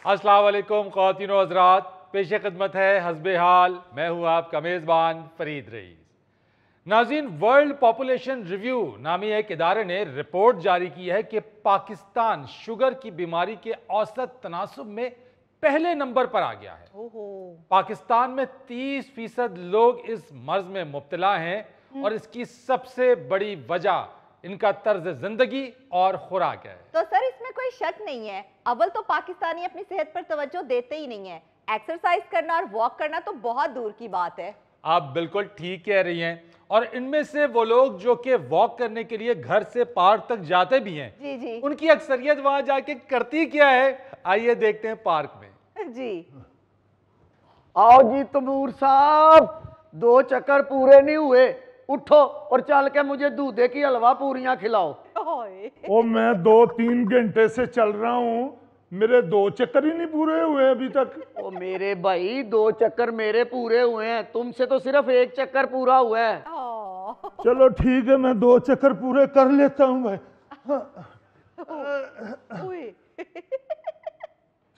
अस्सलाम वालेकुम ख़वातीन व हज़रात, पेश खिदमत है हस्बे हाल। मैं हूँ आपका मेज़बान फरीद रईस। नाज़रीन, वर्ल्ड पॉपुलेशन रिव्यू नामी एक इदारे ने रिपोर्ट जारी की है कि पाकिस्तान शुगर की बीमारी के औसत तनासुब में पहले नंबर पर आ गया है। पाकिस्तान में 30% लोग इस मर्ज में मुब्तला हैं और इसकी सबसे बड़ी वजह इनका तर्ज जिंदगी और खुराक है। तो सर, इसमें कोई शक नहीं है, अव्वल तो पाकिस्तानी अपनी सेहत पर तवज्जो देते ही नहीं है। एक्सरसाइज करना और वॉक करना तो बहुत दूर की बात है। आप बिल्कुल ठीक कह रही हैं। और इनमें से वो लोग जो कि वॉक करने के लिए घर से पार्क तक जाते भी हैं, जी जी, उनकी अक्सरियत वहां जाके करती क्या है, आइए देखते हैं पार्क में। जी आओ जी तमूर साहब, 2 चक्कर पूरे नहीं हुए, उठो और चल के मुझे दूधे की हलवा पूरियां खिलाओ। ओ मैं 2-3 घंटे से चल रहा हूँ, मेरे 2 चक्कर ही नहीं पूरे हुए अभी तक। ओ मेरे भाई, 2 चक्कर मेरे पूरे हुए हैं, तुमसे तो सिर्फ 1 चक्कर पूरा हुआ है। चलो ठीक है, मैं 2 चक्कर पूरे कर लेता हूँ भाई।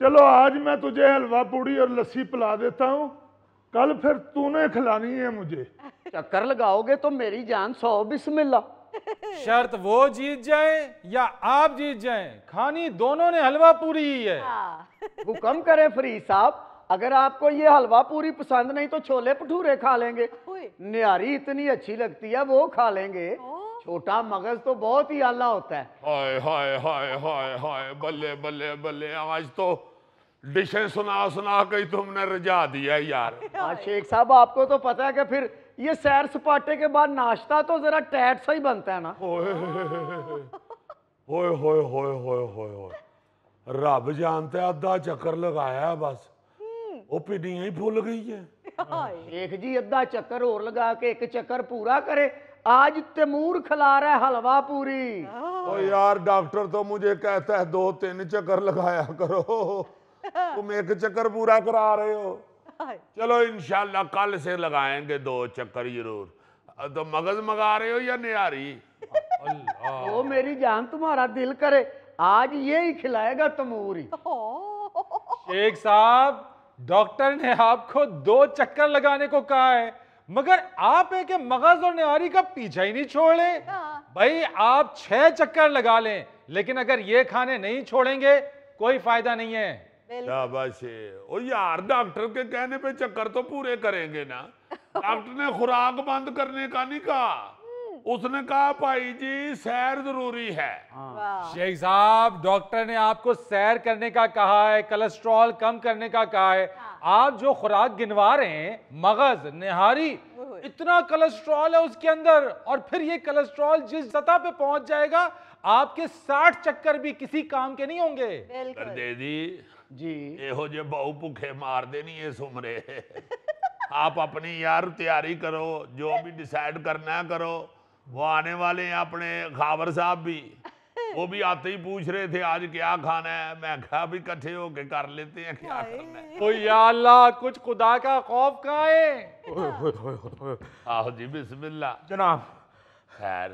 चलो आज मैं तुझे हलवा पूड़ी और लस्सी पिला देता हूँ, कल फिर तूने खिलानी है मुझे। चक्कर लगाओगे तो मेरी जान 100 बिस्मिल्लाह। शर्त वो जीत जाए या आप जीत जाएं, खानी दोनों ने हलवा पूरी ही है। हुक्म करे फरीद साहब, अगर आपको ये हलवा पूरी पसंद नहीं तो छोले भटूरे खा लेंगे। निहारी इतनी अच्छी लगती है, वो खा लेंगे। छोटा मगज तो बहुत ही आला होता है। हाय हाय हाय हाय हाय, बल्ले बल्ले बल्ले, आज तो डिशें सुना सुना के तुमने रजा दिया यार। हाँ शेख साहब, आपको तो पता है कि फिर ये सैर सपाटे के बाद नाश्ता तो जरा टैट सा ही बनता है ना। होए होए होए होए होए होए, रब जानते आधा चक्कर लगाया है बस, वो पिनियां ही फुल गई है। शेख जी, आधा चक्कर और लगा के 1 चक्कर पूरा करे। आज तैमूर खिला रहा है हलवा पूरी। ओ यार, डॉक्टर तो मुझे कहता है 2-3 चक्कर लगाया करो, तुम 1 चक्कर पूरा करा रहे हो। चलो इंशाल्लाह कल से लगाएंगे 2 चक्कर जरूर। तो मगज मंगा रहे हो या निहारी? वो मेरी जान, तुम्हारा दिल करे आज ये ही खिलाएगा तैमूर ही। शेख साहब, डॉक्टर ने आपको 2 चक्कर लगाने को कहा है, मगर आप है कि मगज और निहारी का पीछा ही नहीं छोड़ ले। भाई आप 6 चक्कर लगा लें, लेकिन अगर ये खाने नहीं छोड़ेंगे कोई फायदा नहीं है। शाबाश। ओ यार, डॉक्टर के कहने पे चक्कर तो पूरे करेंगे ना। डॉक्टर ने खुराक बंद करने का नहीं कहा, उसने कहा भाई जी सैर जरूरी है। शेख साहब, डॉक्टर ने आपको सैर करने का कहा है, कोलेस्ट्रॉल कम करने का कहा है। आप जो खुराक गिनवा रहे हैं, मगज, निहारी, इतना कोलेस्ट्रॉल है उसके अंदर, और फिर ये कोलेस्ट्रॉल जिस सतह पे पहुंच जाएगा, आपके 60 चक्कर भी किसी काम के नहीं होंगे। कर दे दी जी, एहो जे बहु भूखे मार देनी है सुमरे। आप अपनी यार तैयारी करो, जो भी डिसाइड करना है करो। वो आने वाले हैं अपने खावर साहब भी, वो भी आते ही पूछ रहे थे आज क्या खाना है। मैं कहा भी इकट्ठे होके कर लेते हैं क्या करना है। ओ या अल्लाह, कुछ खुदा का खौफ कहाँ है। आओ जी, बिस्मिल्लाह। जनाब खैर,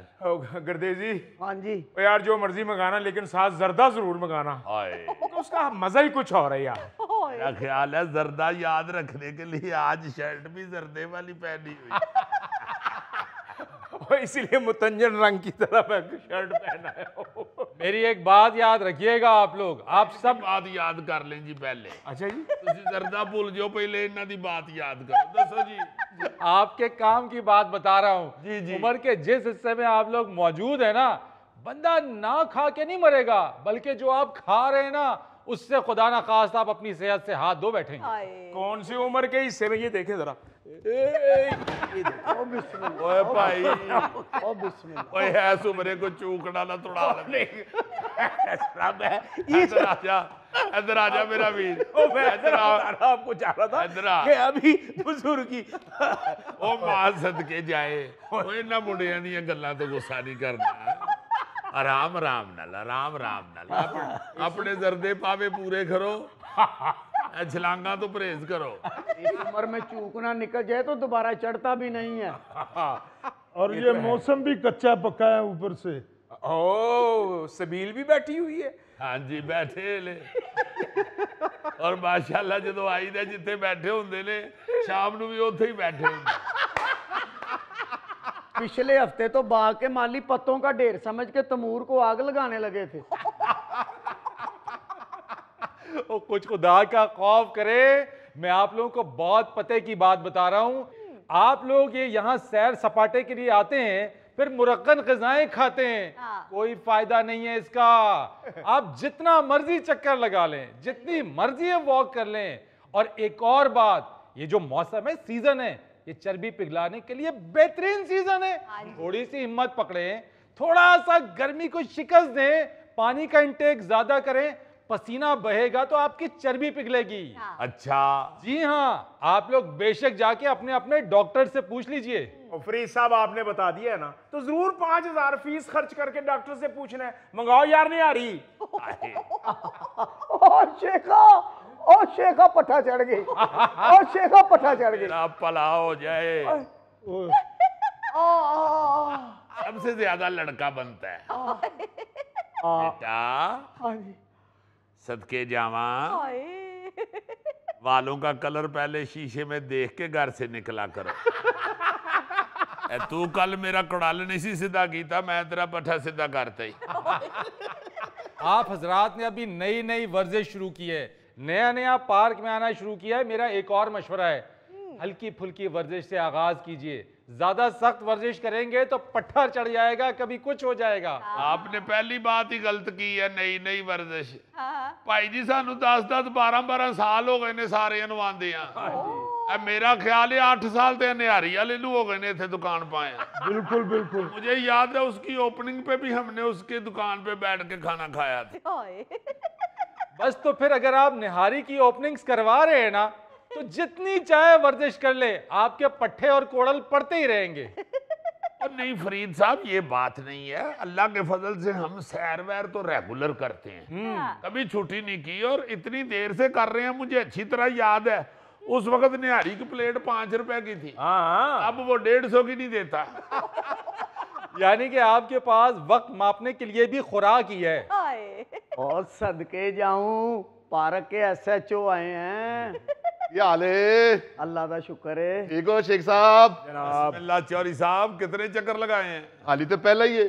गर्देज जी। हाँ जी। ओ यार, जो मर्जी मंगाना, लेकिन साथ जर्दा जरूर मंगाना, हाय, उसका मजा ही कुछ और है यार। मेरा ख्याल है जर्दा याद रखने के लिए आज शर्ट भी जर्दे वाली पहनी हुई। इसीलिए मुतंजन रंग की तरह मैं शर्ट पहना है। मेरी एक बात याद रखिएगा आप लोग, आप सब बात याद कर लें जी पहले। अच्छा जी, तुसी जर्दा भूल जाओ, पहले इन्हां दी बात याद करो। दसो जी। आपके काम की बात बता रहा हूँ। जी, जी। उम्र के जिस हिस्से में आप लोग मौजूद है ना, बंदा ना खा के नहीं मरेगा, बल्कि जो आप खा रहे हैं ना, उससे खुदा ना खास्ता आप अपनी सेहत से हाथ धो बैठेंगे। कौन सी उम्र के हिस्से में, ये देखें जरा। ओए भाई, ओ बिस्मिल्लाह। ओए है सुमरे को चूकड़ा ना तोड़ा ले। इधर आजा, इधर आजा मेरा वीर। ओ मैं इधर आपको चाह रहा था इधर आ। कि अभी बुजुर्ग की ओ मां सदके जाए, ओए ना मुंडियां दी गल्लां तो गुस्सा नहीं करना। आराम आराम नाल, आराम आराम नाल अपने जर्दे पावे पूरे करो, छलांगा तो परहेज करो। इस उम्र में चूकना निकल जाए तो दोबारा चढ़ता भी नहीं है। और ये मौसम भी कच्चा पक्का है ऊपर से। ओ सबील भी बैठी हुई है। हाँ जी, बैठे ले। और माशाल्लाह जो आई दे जिथे बैठे होंगे ने शाम ਨੂੰ भी ਉੱਥੇ ही बैठे होंगे। पिछले हफ्ते तो बाग के माली पत्तों का ढेर समझ के तमूर को आग लगाने लगे थे। ओ, कुछ खुदा का खौफ करे, मैं आप लोगों को बहुत पते की बात बता रहा हूं। आप लोग ये यहाँ सैर सपाटे के लिए आते हैं, फिर मुरक्कन ग़िज़ाएं खाते हैं, कोई फायदा नहीं है इसका। आप जितना मर्जी चक्कर लगा लें, जितनी मर्जी वॉक कर लें। और एक और बात, ये जो मौसम है, सीजन है, ये चर्बी पिघलाने के लिए बेहतरीन सीजन है। थोड़ी सी हिम्मत पकड़ें, थोड़ा सा गर्मी को शिकस्त दें, पानी का इंटेक ज्यादा करें, पसीना बहेगा तो आपकी चर्बी पिघलेगी। अच्छा जी हाँ, आप लोग बेशक जाके अपने अपने डॉक्टर से पूछ लीजिए। फरीद साहब आपने बता दिया है ना, तो जरूर 5000 फीस खर्च करके डॉक्टर से पूछना है। मंगाओ यार, नहीं आ रही। ओ शेखा पट्टा चढ़ गई। ओ शेखा पट्टा चढ़ गई। मेरा भला हो जाए। सबसे ज्यादा लड़का बनता है बेटा। सदके जावा, वालों का कलर पहले शीशे में देख के घर से निकला करो। तू कल मेरा कुड़ाल नहीं सी सीधा कीता, मैं तेरा पट्ठा सीधा करता ही। आप हजरात ने अभी नई नई वर्जिश शुरू की है, नया नया पार्क में आना शुरू किया है। मेरा एक और मशवरा है, हल्की फुल्की वर्जिश से आगाज कीजिए। ज्यादा सख्त वर्जिश करेंगे तो पट्टा चढ़ जाएगा, कभी कुछ हो जाएगा। आपने पहली बात ही गलत की है, नई नई वर्जिश। भाई जी सानू 10-10 12-12 साल हो गए ने सारे आंदियां। मेरा ख्याल है 8 साल ते निहारी वाले हो गए ने इथे दुकान पाए। बिल्कुल बिल्कुल। मुझे याद है उसकी ओपनिंग पे भी हमने उसके दुकान पे बैठ के खाना खाया था। बस तो फिर अगर आप निहारी की ओपनिंग्स करवा रहे हैं ना, तो जितनी चाहे वर्जिश कर ले, आपके पट्टे और कोड़ल पड़ते ही रहेंगे। और नहीं फरीद साहब, ये बात नहीं है। अल्लाह के फजल से हम सैर वैर तो रेगुलर करते हैं, कभी छुट्टी नहीं की। और इतनी देर से कर रहे हैं, मुझे अच्छी तरह याद है उस वक्त निहारी की प्लेट 5 रुपए की थी, अब वो 150 की नहीं देता। यानी कि आपके पास वक्त मापने के लिए भी खुराक ही है। और सदके जाऊं, पार्क के SHO आए हैं। क्या हाल है? अल्लाह का शुक्र है। ठीक हो शेख साहब? बिस्मिल्लाह चौधरी साहब, कितने चक्कर लगाए हैं? हाली तो पहला ही है।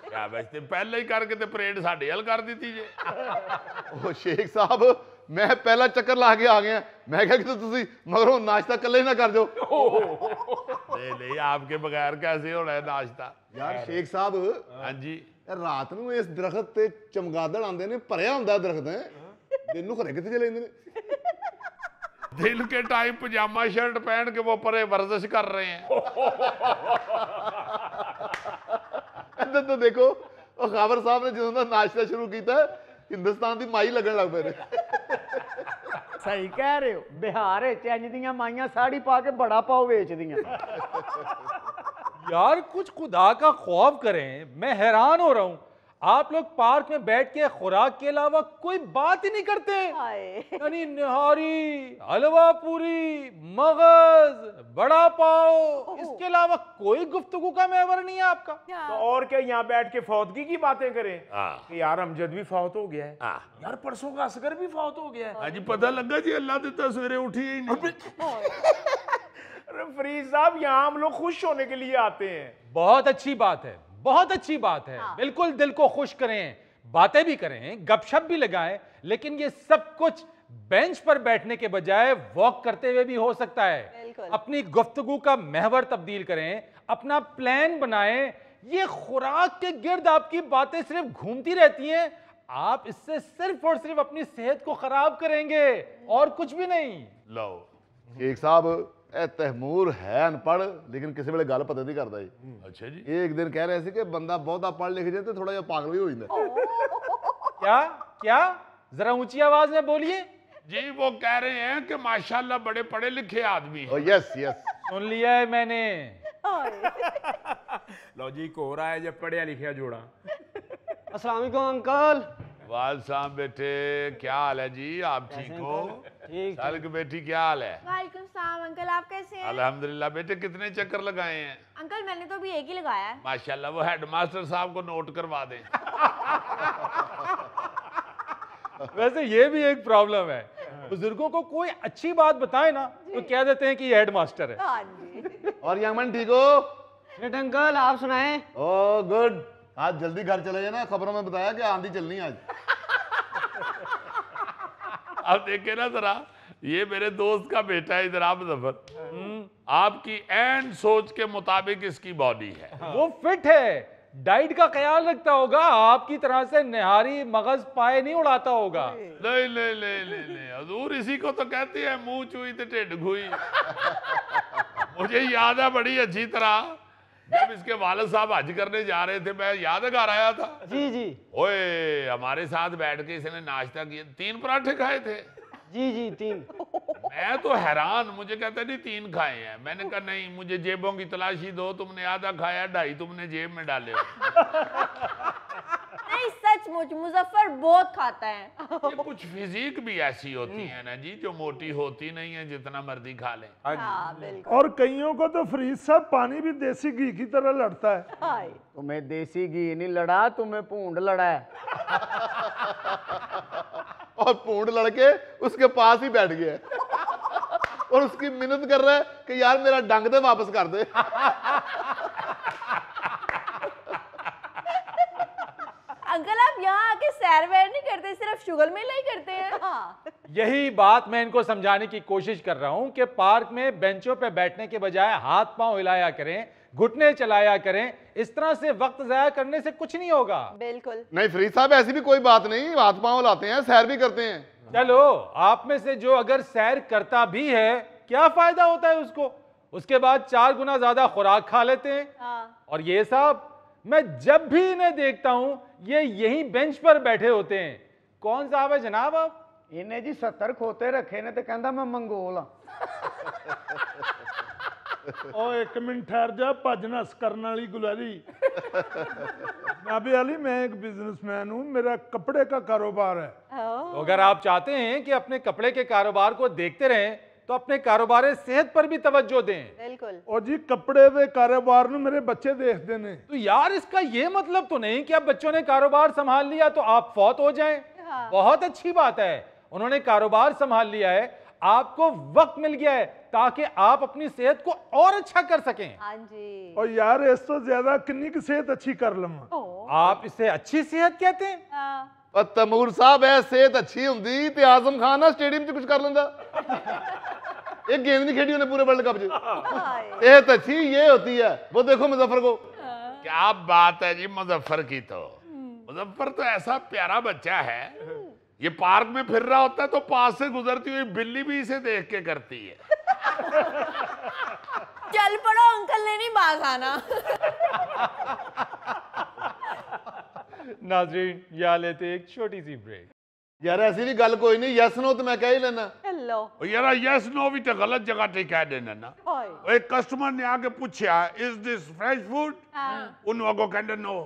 क्या बचते पहले ही करके तो परेड साढ़े हल कर दी थी जे। ओ शेख साहब, मैं पहला चक्कर ला के आ गया। मैं क्या कि तुसी मगरों नाश्ता कल ही ना कर दो। नहीं, आपके बगैर कैसे होना है नाश्ता? यार शेख साहब, हाँ जी, रात ਨੂੰ ਇਸ ਦਰਖਤ ਤੇ ਚਮਗਾਦੜ ਆਉਂਦੇ ਨੇ, ਭਰਿਆ ਹੁੰਦਾ ਦਰਖਤ ਹੈ, ਦਿਨ ਨੂੰ ਘਰੇ ਕਿੱਥੇ ਚਲੇ ਜਾਂਦੇ ਨੇ? दिन के टाइम पजामा शर्ट पहन के वो परे वर्जिश कर रहे हैं। ਇੱਧਰ तो देखो, ਉਹ ਖਾਬਰ ਸਾਹਿਬ ਨੇ ਜਦੋਂ ਦਾ ਨਾਸ਼ਤਾ ਸ਼ੁਰੂ ਕੀਤਾ, ਹਿੰਦੁਸਤਾਨ ਦੀ ਮਾਈ ਲੱਗਣ ਲੱਗ ਪਏ ਨੇ। सही कह रहे हो। बिहार इंज दियां माइयां साड़ी पा के बड़ा पाव बेच दियां। यार कुछ खुदा का खौफ करें, मैं हैरान हो रहा हूं। आप लोग पार्क में बैठ के खुराक के अलावा कोई बात ही नहीं करते। यानी निहारी, हलवा पूरी, मगज, बड़ा पाव, इसके अलावा कोई गुफ्तगू का महवर नहीं है आपका। तो और क्या यहाँ बैठ के फौतगी की बातें करें कि यार अमजद भी फौत हो गया है, यार परसों का असगर भी फौत हो गया है। हाँ जी, पता लगा जी, अल्लाह देता सवेरे उठी ही नहीं। अरे फरीद साहब, यहाँ हम लोग खुश होने के लिए आते हैं। बहुत अच्छी बात है, बहुत अच्छी बात है। बिल्कुल दिल को खुश करें, बातें भी करें, गपशप भी लगाएं, लेकिन ये सब कुछ बेंच पर बैठने के बजाय वॉक करते हुए भी हो सकता है। अपनी गुफ्तगू का महवर तब्दील करें, अपना प्लान बनाएं। ये खुराक के गिर्द आपकी बातें सिर्फ घूमती रहती हैं, आप इससे सिर्फ और सिर्फ अपनी सेहत को खराब करेंगे और कुछ भी नहीं। लो शेख साहब, ਇਹ ਤਹਿਮੂਰ ਹੈ ਅਨਪੜ੍ਹ, ਲੇਕਿਨ ਕਿਸੇ ਵੇਲੇ ਗੱਲ ਪਤਾ ਨਹੀਂ ਕਰਦਾ ਜੀ। अच्छा जी, ਇਹ ਇੱਕ ਦਿਨ ਕਹਿ ਰਹੇ ਸੀ ਕਿ ਬੰਦਾ ਬਹੁਤਾ ਪੜ੍ਹ ਲਿਖ ਜਾਏ ਤੇ ਥੋੜਾ ਜਿਹਾ ਪਾਗਲ ਵੀ ਹੋ ਜਾਂਦਾ। क्या क्या जरा ऊंची आवाज में बोलिए। जी वो कह रहे हैं कि माशाल्लाह बड़े पढ़े लिखे आदमी हैं। यस यस, सुन लिया है मैंने। लो जी, को हो रहा है जब पढ़िया लिखिया जोड़ा। अस्सलाम वालेकुम अंकल। वाल साहब बेटे, क्या हाल है जी? आप ठीक हो? ठीक। सालिक बेटी, क्या हाल है? वालेकुम सलाम अंकल, आप कैसे हैं? अल्हम्दुलिल्लाह। बेटे कितने चक्कर लगाए हैं? अंकल मैंने तो अभी एक ही लगाया है। माशाल्लाह, वो हेडमास्टर साहब को नोट करवा दें। वैसे ये भी एक प्रॉब्लम है, बुजुर्गों को कोई अच्छी बात बताए ना तो कह देते हैं कि ये हेडमास्टर है। हाँ जी। और यंगमैन ठीक हो? फिट अंकल आप सुनाएं। ओ गुड। आज जल्दी घर चले जाना, खबरों में बताया कि आंधी चलनी है आज। अब देखे ना जरा, ये मेरे दोस्त का बेटा है इधर, आप मुजफ्फर, आपकी एंड सोच के मुताबिक इसकी बॉडी है। वो फिट है, डाइट का ख्याल रखता होगा, आपकी तरह से निहारी मगज पाए नहीं उड़ाता होगा। नहीं नहीं नहीं नहीं नहीं, हजूर इसी को तो कहती है मुंह चुई तो ढिड घुई। मुझे याद है बड़ी अच्छी तरह, जब इसके वालिद साहब हज करने जा रहे थे, मैं याद है घर आया था। जी जी। ओए हमारे साथ बैठ के इसने नाश्ता किया, 3 पराठे खाए थे। जी जी 3। मैं तो हैरान, मुझे कहता नहीं 3 खाए हैं। मैंने कहा नहीं, मुझे जेबों की तलाशी दो, तुमने आधा खाया, 2.5 तुमने जेब में डाले हो। नहीं सचमुच मुजफ्फर बहुत खाता है। ये कुछ फिजिक भी ऐसी होती है ना जी, जो मोटी होती नहीं है, जितना मर्जी खा लें। हाँ बिल्कुल। और कईयों को तो फरीद साहब पानी भी देसी घी की तरह लड़ता है। हाय। तुम्हें देसी घी नहीं लड़ा, तुम्हें पूंड लड़ा है। और पूंड लड़के उसके पास ही बैठ गया और उसकी मिन्नत कर रहा है कि यार मेरा डंग दे, वापस कर दे। अंकल आप यहाँ आके सैर वैर नहीं करते, सिर्फ शुगर मेला ही करते हैं। हाँ। यही बात मैं इनको समझाने की कोशिश कर रहा हूं कि पार्क में बेंचों पे बैठने के बजाय हाथ पांव हिलाया करें, घुटने चलाया करें। इस तरह से वक्त जाया करने से कुछ नहीं होगा। बिल्कुल। नहीं फरीद साहब, ऐसी भी कोई बात नहीं, हाथ पांव लाते हैं, सैर भी करते हैं। चलो, आप में से जो अगर सैर करता भी है, क्या फायदा होता है उसको? उसके बाद 4 गुना ज्यादा खुराक खा लेते हैं। हाँ। और ये साहब, मैं जब भी इन्हें देखता हूं, ये यहीं बेंच पर बैठे होते हैं। कौन साहब है जनाब आप? इन्हें जी 70 खोते रखे ने, तो कहता मैं मंगोल हाँ। ओ एक मिनट ठहर जा, भज नस करने वाली गुलारी। नाबी अली, मैं एक बिजनेसमैन हूँ, मेरा कपड़े का कारोबार है। तो अगर आप चाहते हैं कि अपने कपड़े के कारोबार को देखते रहें, तो अपने कारोबार सेहत पर भी तवज्जो दें। बिल्कुल। और जी कपड़े दे कारोबार ਨੂੰ मेरे बच्चे देखते ने। तो यार, इसका ये मतलब तो नहीं कि अब बच्चों ने कारोबार संभाल लिया तो आप फौत हो जाएं। हाँ। बहुत अच्छी बात है, उन्होंने कारोबार संभाल लिया है, आपको वक्त मिल गया है ताकि आप अपनी सेहत को और अच्छा कर सकें। हाँ जी। और यार इस तो ज्यादा किन्नी की सेहत अच्छी कर लवां। आप इसे अच्छी सेहत कहते हैं? हाँ। और तमूर साहब, ऐ सेहत अच्छी होंदी ते आजम खान ना स्टेडियम च कुछ कर लेंदा। एक गेंद नहीं खेली उन्हें पूरे वर्ल्ड कप च। सेहत अच्छी ये होती है। वो देखो मुजफ्फर को। क्या बात है जी मुजफ्फर की। तो मुजफ्फर तो ऐसा प्यारा बच्चा है, ये पार्क में फिर रहा होता है तो पास से गुजरती हुई बिल्ली भी इसे देख के करती है। चल पड़ो अंकल ने नहीं बाज आना। नाज़रीन, यहाँ लेते एक छोटी सी ब्रेक। यार ऐसी भी गल कोई नहीं, यस नो तो मैं कह ही लेना। हेलो। यार यस नो भी तो गलत जगह पे कह देना ना। हाय। एक कस्टमर ने आके पूछा इज दिस फ्रेश फूड, उन को कहते नो।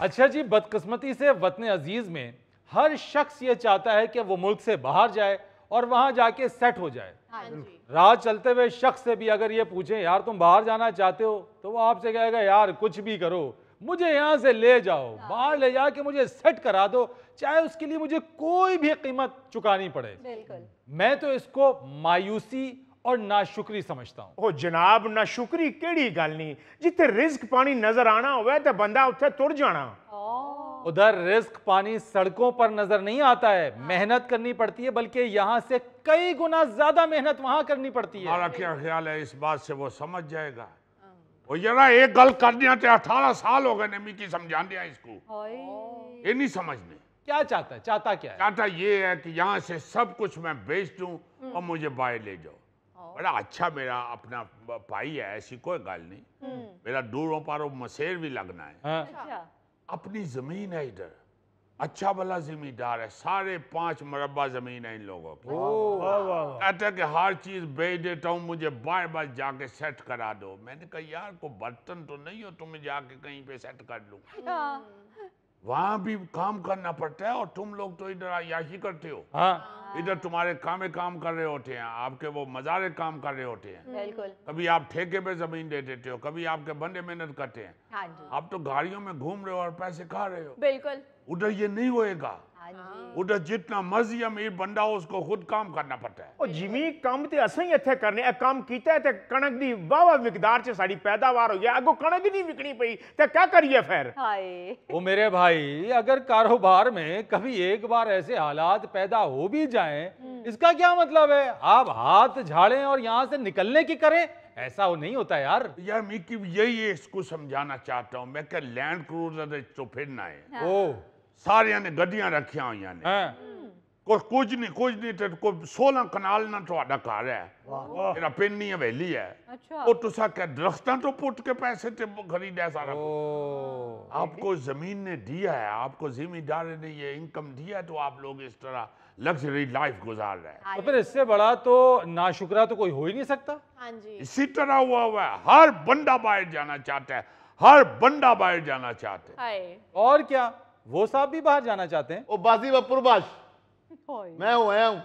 अच्छा जी, बदकिस्मती से वतन अजीज में हर शख्स ये चाहता है कि वो मुल्क से बाहर जाए और वहां जाके सेट हो जाए। हाँ जी। राह चलते हुए शख्स से भी अगर ये पूछें यार तुम बाहर जाना चाहते हो, तो वो आपसे कहेगा यार कुछ भी करो, मुझे यहाँ से ले जाओ, बाहर ले जाके मुझे सेट करा दो, चाहे उसके लिए मुझे कोई भी कीमत चुकानी पड़े। बिल्कुल। मैं तो इसको मायूसी और नाशुक्री समझता हूँ। ओ जनाब, नाशुक्री केड़ी गल नहीं, जिथे रिस्क पानी नजर आना होवे तो बंदा उत्थे तुर जाना। उधर रिस्क पानी सड़कों पर नजर नहीं आता है, मेहनत करनी पड़ती है, बल्कि यहाँ से कई गुना ज्यादा मेहनत वहां करनी पड़ती है। हमारा क्या ख्याल है इस बात से वो समझ जाएगा। वो जरा एक गल करने 18 साल हो गए नमी की समझा दिया इसको, ये नहीं समझने। क्या चाहता है? चाहता क्या है? चाहता ये है कि यहाँ से सब कुछ मैं बेच दूं और मुझे बाहर ले जाओ। बड़ा अच्छा मेरा अपना भाई है, ऐसी कोई गल नहीं, मेरा दूरों पारों मसेर भी लगना है। हाँ। अच्छा। अपनी जमीन है इधर, अच्छा भला जमींदार है, 5.5 मुरब्बा जमीन है इन लोगों की। कहता है कि हर चीज बेच देता हूँ, मुझे बार बार जाके सेट करा दो। मैंने कहा यार को बर्तन तो नहीं हो तुम्हें जाके कहीं पे सेट कर लूं, वहां भी काम करना पड़ता है और तुम लोग तो इधर अय्याशी करते हो। हाँ। इधर तुम्हारे कामे काम कर रहे होते हैं, आपके वो मजारे काम कर रहे होते हैं, बिल्कुल। कभी आप ठेके पे जमीन दे देते हो, कभी आपके बंदे मेहनत करते हैं, हाँ जी। आप तो गाड़ियों में घूम रहे हो और पैसे खा रहे हो। बिल्कुल। उधर ये नहीं होएगा। हाँ जी। उधर जितना मर्जी अमीर बंदा हो उसको खुद काम करना पड़ता है। ਉਹ ਜਿਮੀ ਕੰਮ ਤੇ ਅਸੀਂ ਇੱਥੇ ਕਰਨੇ ਆ, ਕੰਮ ਕੀਤਾ ਤੇ ਕਣਕ ਦੀ ਵਾਵਾ ਮਿਕਦਾਰ ਚ ਸਾਡੀ ਪੈਦਾਵਾਰ ਹੋਈ ਹੈ, ਅੱਗੋਂ ਕਣਕ ਹੀ ਨਹੀਂ ਵਿਕਣੀ ਪਈ ਤੇ ਕੀ ਕਰੀਏ ਫਿਰ? हाय। वो मेरे भाई, अगर कारोबार में कभी एक बार ऐसे हालात पैदा हो भी जाएं, इसका क्या मतलब है? आप हाथ झाड़ें और यहाँ से निकलने की करें? ऐसा वो नहीं होता यार। यार मैं कि यही इसको समझाना चाहता हूँ मैं कि लैंड क्रूजर तो फिरना है। ओ सारिया ने गड्डियां रखिया हुई ने, हाँ। कुछ नहीं तो कोई 16 कनाल ना ਤੁਹਾਡਾ घर है, मेरा पिंड नहीं हवेली है। अच्छा। वो तुसा क्या दरख्तां तो पुट के पैसे ते खरीदा है सारा कुछ। ओ आपको जमीन ने दिया है, आपको जिम्मेदार ने ये इनकम दिया है, तो आप लोग इस तरह लग्जरी लाइफ गुजार रहे हैं। तो फिर इससे बड़ा तो नाशुक्रा तो कोई हो ही नहीं सकता। हाँ जी। इसी तरह हुआ है, हर बंदा बाहर जाना चाहता है, हर बंदा बाहर जाना चाहता है। हाय। और क्या, वो साहब भी बाहर जाना चाहते हैं। ओ बाजी बपुरबाश, मैं आया हूँ।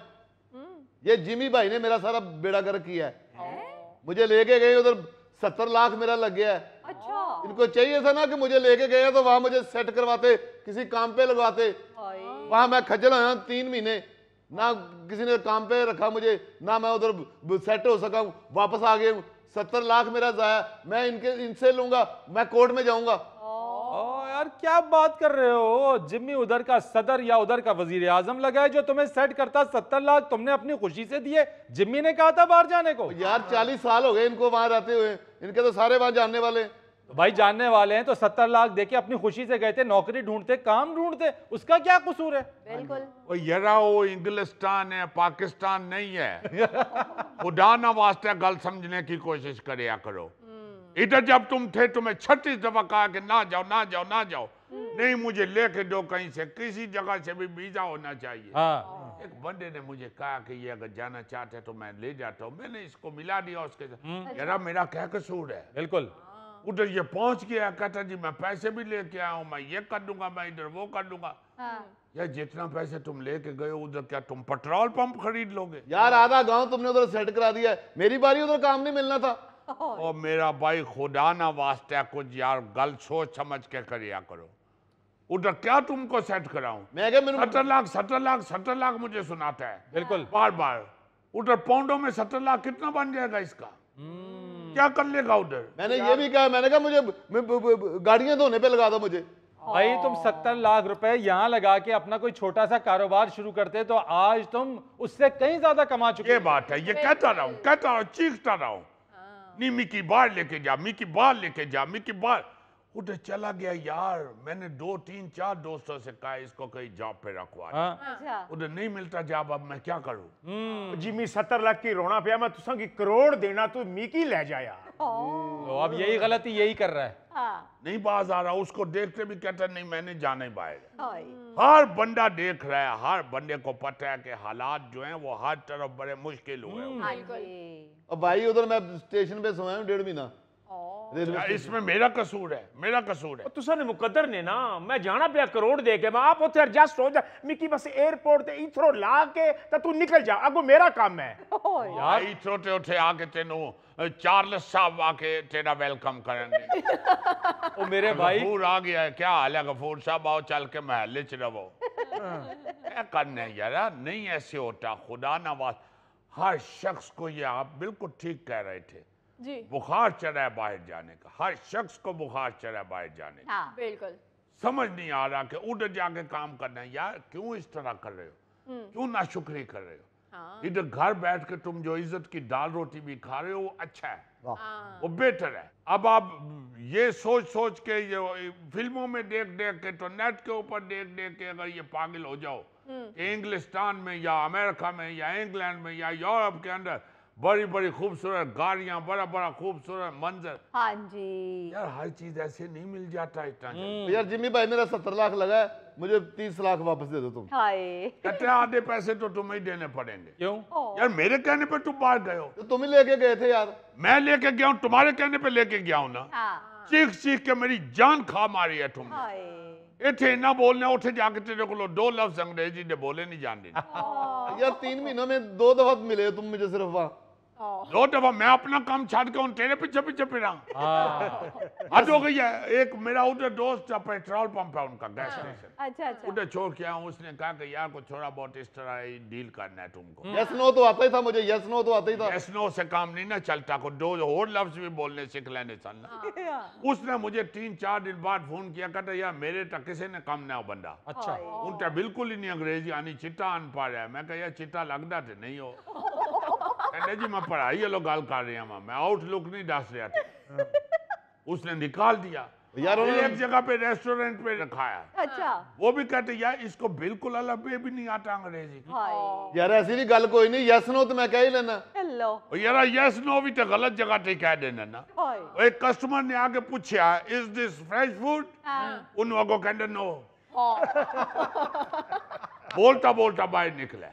ये जिमी भाई ने मेरा सारा बेड़ा गर्क किया है। मुझे लेके गए उधर 70 लाख मेरा लग गया है। अच्छा। इनको चाहिए था ना कि मुझे लेके गए तो वहां मुझे सेट करवाते, किसी काम पे लगवाते। वहां मैं खज्जल आया 3 महीने, ना किसी ने काम पे रखा मुझे, ना मैं उधर सेट हो सका हूं। वापस आ गया हूं, 70 लाख मेरा जाया। मैं इनसे लूंगा, मैं कोर्ट में जाऊंगा। ओ यार क्या बात कर रहे हो? जिम्मी उधर का सदर या उधर का वजीर आजम लगा है जो तुम्हें सेट करता। 70 लाख तुमने अपनी खुशी से दिए, जिम्मी ने कहा था बाहर जाने को। यार 40 साल हो गए इनको वहां रहते हुए, इनके तो सारे वहां जानने वाले। तो भाई जानने वाले हैं तो 70 लाख देके अपनी खुशी से गए थे, नौकरी ढूंढते, काम ढूंढते, उसका क्या कसूर है? बिल्कुल। वो यरा वो इंग्लिस्तान है, पाकिस्तान नहीं है। खुदा ना वास्ते गल समझने की कोशिश करिया करो। इधर जब तुम थे तुम्हें 36 दफा कहा कि ना जाओ ना जाओ ना जाओ, नहीं मुझे लेके दो कहीं से, किसी जगह से भी वीजा होना चाहिए। हाँ। एक बंदे ने मुझे कहा कि ये अगर जाना चाहते तो मैं ले जाता हूँ, मैंने इसको मिला दिया उसके साथ। यार मेरा क्या कसूर है? बिल्कुल। उधर ये पहुंच गया, कहता जी मैं पैसे भी लेके आया हूँ, मैं ये कर दूंगा, मैं इधर वो कर दूंगा। यार जितना पैसे तुम लेके गए उधर क्या तुम पेट्रोल पंप खरीद लोगे? यार आधा गांव तुमने उधर सेट करा दिया है, मेरी बारी उधर काम नहीं मिलना था। और मेरा भाई खुदा ना वास्ते कुछ यार गल सोच समझ के करिया करो। उधर क्या तुमको सेट कराऊं? मैं क्या मैंने 70 लाख मुझे सुनाता है बिल्कुल बार बार। उधर पाउंडों में 70 लाख कितना बन जाएगा इसका? क्या कर लेगा उधर? मैंने ये भी कहा, मैंने कहा मुझे गाड़ियां धोने पे लगा दो मुझे। भाई तुम 70 लाख रुपए यहाँ लगा के अपना कोई छोटा सा कारोबार शुरू करते तो आज तुम उससे कहीं ज्यादा कमा चुके। ये बात है, ये कहता रहा हूँ चीखता रहा हूँ, नहीं मिकी बाहर लेके जा, मिकी बाहर लेके जा, मिकी बाहर। उधर चला गया यार। मैंने 2 3 4 दोस्तों से कहा इसको कहीं जॉब पे रखवा। अच्छा। उधर नहीं मिलता जॉब, अब मैं क्या करूं? जिमी 70 लाख की रोना पिया, मैं तुसा की करोड़ देना, तू मीकी ले जाया। तो अब यही गलती यही कर रहा है। हाँ। नहीं बाज आ रहा, उसको देखते भी कहता नहीं मैंने जाना ही बाहर। हाय। हर बंदा देख रहा है, हर बंदे को पता है कि हालात जो हैं वो हर तरफ बड़े मुश्किल हुए हैं। हाँ जी। अब भाई उधर मैं स्टेशन पे सोया हूँ 1.5 महीना। यार, इसमें मेरा कसूर है, मेरा कसूर है। तुसा ने मुकद्दर ने ना, मैं जाना पिया करोड़ दे के, मैं आप उथे एडजस्ट हो जा। मिकी बस एयरपोर्ट ते इथरो ला के तो तू निकल जा, अगो मेरा काम है। यार इथरोते उठे आके तेनू चार्ल्स साहब आके तेरा वेलकम करेंगे। ओ मेरे भाई, गफूर आ गया है, क्या हाल है गफूर साहब? आओ चल के महल्ले च रहो। क्या करने यार, नहीं ऐसे होता। खुदा नवाज, हर शख्स को, ये आप बिल्कुल ठीक कह रहे थे, जी बुखार चढ़ा है बाहर जाने का। हर शख्स को बुखार चढ़ा है बाहर जाने का। हाँ। बिल्कुल। समझ नहीं आ रहा कि उधर जाके काम करना है। यार क्यों इस तरह कर रहे हो? क्यों नाशुक्री कर रहे हो? इधर घर बैठ के तुम जो इज्जत की दाल रोटी भी खा रहे हो वो अच्छा है, वो बेटर है। अब आप ये सोच सोच के, ये फिल्मों में देख देख के, तो नेट के ऊपर देख देख के अगर ये पागल हो जाओ, इंग्लिस्तान में या अमेरिका में या इंग्लैंड में या यूरोप के अंदर बड़ी बड़ी खूबसूरत गाड़ियां, बड़ा बड़ा खूबसूरत मंजर। हाँ जी। यार हर चीज ऐसे नहीं मिल जाता इतना जल्दी। यार जिम्मी भाई मेरा 70 लाख लगा है, मुझे 30 लाख वापस दे दो तुम। हाय। कहते हैं आधे पैसे तो तुम्हें ही देने पड़ेंगे। क्यों? यार मेरे कहने पे तुम बाहर गए हो, तो तुम ही लेके गए थे यार। मैं लेके गया हूँ, तुम्हारे कहने पे लेके गया हूँ ना। हाँ। चीख चीख के मेरी जान खा मारी है तुमने। हाय। इथे ना बोलने, उठे जाके तेरे को 2 लफ्ज अंग्रेजी दे बोले नहीं जान देने। यार 3 महीनों में 2 दफा मिले तुम मुझे सिर्फ वहाँ। 2 दफा मैं अपना काम छाड़ के उन तेरे पीछे पीछे फिरा। हद हो गई है। एक मेरा उधर दोस्त का पेट्रोल पंप है उनका, गैस स्टेशन, अच्छा अच्छा उधर छोड़ के आया। उसने कहा कि यार को थोड़ा बहुत इस तरह ही डील करना है तुमको। यस नो तो आता ही था मुझे, यस नो तो आता ही था। यस नो से काम नहीं ना चलता, को 2 और लफ्ज भी बोलने सीख लेने सन। उसने मुझे 3-4 दिन बाद फोन किया, कहता यार मेरे तक किसी ने कम ना हो बंदा। अच्छा। उनका बिल्कुल ही नहीं अंग्रेजी आनी, चिट्टा अनपढ़ है। मैं कहा यार चिट्टा लगता तो नहीं हो। कहते जी मैं पढ़ाई वालों गल कर रहा हूँ, मैं आउटलुक नहीं दस रहा था। उसने निकाल दिया यार। एक जगह पे रेस्टोरेंट पे रखाया। अच्छा वो भी कहते यार इसको बिल्कुल अलग भी नहीं आता अंग्रेजी की। यार ऐसी भी गल कोई नहीं, यस नो तो मैं कह ही लेना। हेलो यार यस नो भी तो गलत जगह पे कह देना ना। एक कस्टमर ने आके पूछा इज दिस फ्रेश फूड, उन लोगों कहते नो। बोलता बोलता बाहर निकले।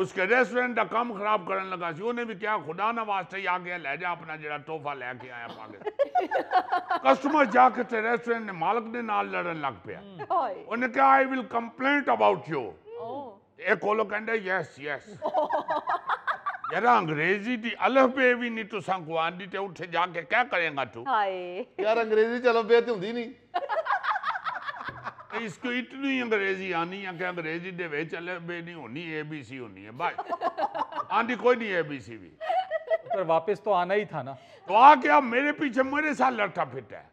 उसके रेस्टोरेंट का काम खराब करने लगा सी। उन्हें भी क्या खुदा ना वास्ते ही आ गया, ले जा अपना जरा तोहफा लेके आया पाके। कस्टमर जाके ते रेस्टोरेंट ने मालिक ने नाल लड़न लग पिया। उन्हें कहा I will complaint about you. एक कोलो कहंदे यस यस। यार अंग्रेजी दी अलफ बे भी नहीं तुसां को आंदी ते उठे जाके क्या करेगा तू? यार अंग्रेजी चलो बे ते हुंदी नहीं। इसको इतनी अंग्रेजी आनी है कि अंग्रेजी दे विच अलफ बे नहीं होनी, ABC होनी है बस। आंदी कोई नहीं ABC भी। पर वापस तो आना ही था ना। तो आ क्या मेरे पीछे मेरे साथ लड़ता फिरता है।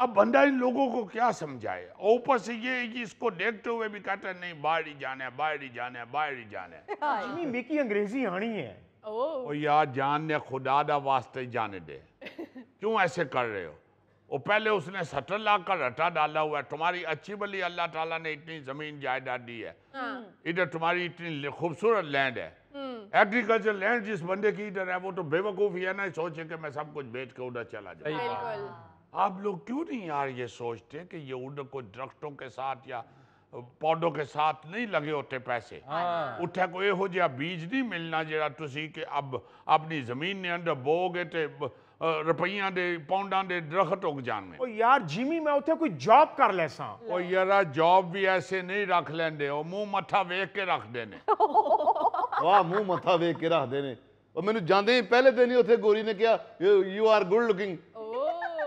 अब बंदा इन लोगों को क्या समझाए। ऊपर से ये इसको देखते हुए भी कहता है नहीं बाहर ही जाना है, बाहर ही जाना है, बाहर ही जाना है। जिमी मिकी अंग्रेजी आनी है। ओ यार जान ने खुदा दा वास्ते जाने दे, क्यों ऐसे कर रहे हो? वो पहले उसने 70 लाख का रटा डाला हुआ है। तुम्हारी अच्छी भली अल्लाह ताला ने इतनी जमीन जायदाद दी है, इधर तुम्हारी इतनी खूबसूरत लैंड है, एग्रीकल्चर लैंड जिस बंदे की इधर है वो तो बेवकूफ़ ही है ना, सोचे कि मैं सब कुछ बेच के उधर चला जाऊँ। आप लोग क्यों नहीं यार ये सोचते कि ये उधर कोई दरख्तों के साथ या पौधों के साथ नहीं लगे होते पैसे। उत्थे कोई हो जिहा बीज नहीं मिलना जरा तुसी कि अब अपनी जमीन ने अंदर बोगे ते रुपइया दे पाउंडां दे दरख्त उग जाने। ओ यार जिमी मैं उत्थे कोई जॉब कर लेसा। ओ यार जॉब भी ऐसे नहीं रख लेंदे, ओ मुंह मत्था वेख के रख देने। वाह मुंह मत्था वेख के रख देने। और मैंने जांदे ही पहले दिन ही उत्थे गोरी ने कहा यू आर गुड लुकिंग।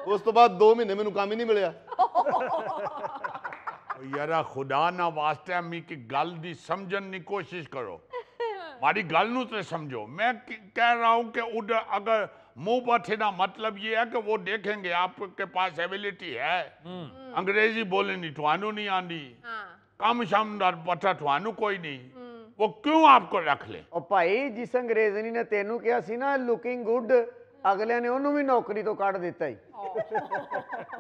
उस तो बाद 2 महीने मैंने काम ही नहीं मिलया। यार खुदा ना वास्ते मी की गल दी समझन की कोशिश करो, मारी गल नू तो समझो। मैं कह रहा हूं कि उधर अगर मुंह बैठे ना मतलब ये है कि वो देखेंगे आपके पास एबिलिटी है, अंग्रेजी बोलनी थानू नहीं आंदी, काम शाम दा पता थानू कोई नहीं, वो क्यों आपको रख ले? और भाई जिस अंग्रेजनी ने तेनू कहा सी ना लुकिंग गुड, अगले ने उन्होंने भी नौकरी तो काट दिता ही।